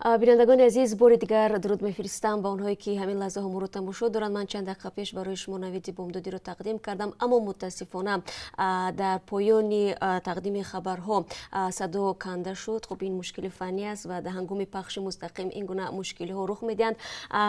بینندگان عزیز بار دیگر درود میفرستم با اونهایی که همین لحظه هم رو تماشا دارن. من چند دقیقه پیش برای شما نویدی بمدادی رو تقدیم کردم، اما متاسفانه در پایان تقدیم خبرها صدا کنده شد. خب این مشکل فنی است و در هنگام پخش مستقیم این گونه مشکل ها رخ میدن.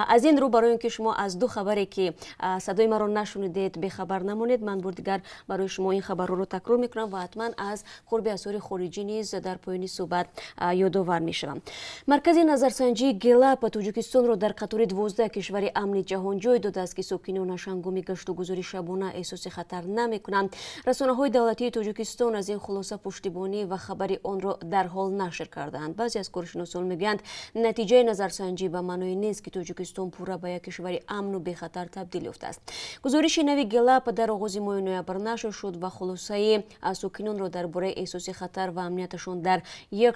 از این رو برای اینکه شما از دو خبری که صدای ما رو نشنیدید به خبر نمونید، من بار دیگر برای شما این خبر رو تکرار میکنم و حتما از قرب اثار خارجی نیز در پایان صحبت یادآور میشم. مرکز نظرسنجی گلاب تاجیکستان را در قطار 12 کشور امن جهان جای داده است که ساکنانش هنگام گشت و گذار شبانه احساس خطر نمی‌کنند. رسانه‌های دولتی تاجیکستان از این خلاصه پشتیبانی و خبری آن را در حال نشر کرده‌اند. بعضی از کارشناسان میگویند نتیجه نظرسنجی به معنای نیست که تاجیکستان پورا به یک کشور امن و بخطر تبدیل یافته است. گزارش نوی گلاب در آغاز ماه نوامبر نشر شد و خلاصه ساکنان را درباره احساس خطر و امنیتشان در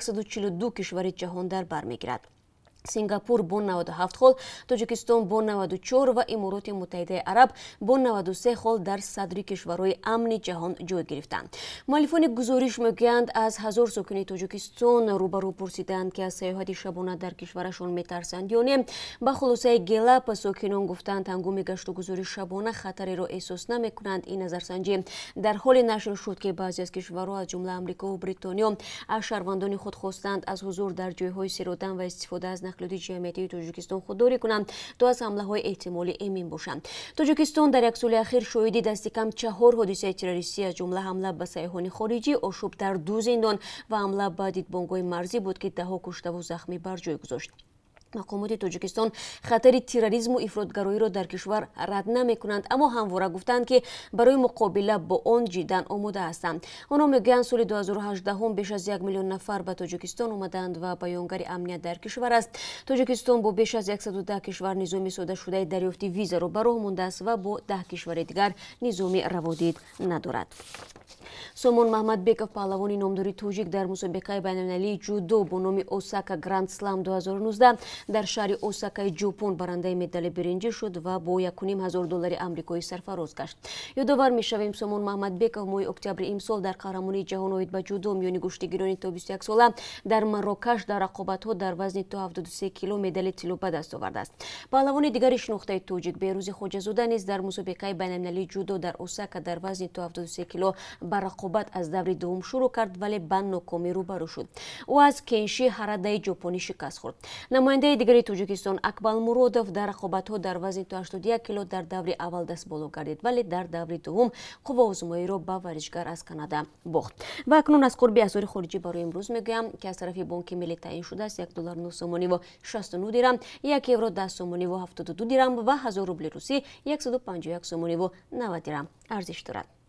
142 کشور جهان در بر می‌گیرد. سنگاپور با 97 خال، تاجیکستان با 94 و امارات متحده عرب با 93 خال در صدر کشورهای امن جهان جای گرفتند. مؤلفان گزارش میگویند از هزار ساکن تاجیکستان روبرو پرسیدند که از سیاحت شبانه در کشورشان میترسند یا نه. با خلاصه گلاب ساکنان گفتند هنگام گشت و گذار شبانه خطری را احساس نمیکنند. این نظرسنجی در حال نشر شد که بعضی از کشورها از جمله آمریکا و بریتانیا از شهروندان خود خواستند از حضور در جایهای سرودن و استفاده از نقلیه جمعیتی تاجیکستان خودداری کنند تا از حمله های احتمالی امن باشند. تاجیکستان در یک سال اخیر شاهد دست کم 4 حادثه تروریستی از جمله حمله به سیاحان خارجی، آشوب در 2 زندان و حمله به دیدبانگاه مرزی بود که 10 کشته و زخمی بر جای گذاشت. مقامات تاجیکستان خطر تروریسم و افراطگرایی را در کشور رد نمی‌کنند، اما همواره گفتند که برای مقابله با آن جداً آماده هستند. آنها میگویند سال 2018 هم بیش از 1 میلیون نفر به تاجیکستان آمدند و بیانگر امنیت در کشور است. تاجیکستان با بیش از 110 کشور نظام ساده شده دریافت ویزا را به راه مانده است و با 10 کشور دیگر نظام روادید ندارد. سامان محمد بیکов پهلوانی نامداری تاجیک در مسابقه بین‌المللی جودو با نام اوساکا گراند سلام 2019 در شهر اوساکای ژاپن برنده مدال برنجی شد و با $1,500 آمریکایی سرفراز گشت. یادآور می‌شویم سامان محمد بیکov ماه اکتبر امسال در قهرمانی جهان اوید به جودو میان گشتگیران تا 21 ساله در مراکش در رقابت‌ها در وزن تا 73 کیلو مدال طلا به دست آورده است. پهلوان دیگر شناخته تاجیک بهروز خواجه‌زاده نیز در مسابقه بین‌المللی جودو در اوساکا در وزن تا 73 کیلو بر رقابت از دور دوم شروع کرد ولی به ناکامی روبرو شد. او از کنشی هراده ژاپنی شکست خورد. نماینده دیگر تاجیکستان اکبال مرودوف در رقابت‌ها در وزن تا 81 کیلو در دور اول دست بالا گردید ولی در دور دوم قواآزمایی را به ورزشگر از کانادا باخت. و اکنون از قرب اثار خارجی برای امروز میگویم که از طرف بانک ملی تعیین شده است $1 9 سومانی و 69 درم، 1 یورو 10 سومانی و 72 درم و 1000 روبل روسی 151 سومانی و 90 درم ارزش دارد.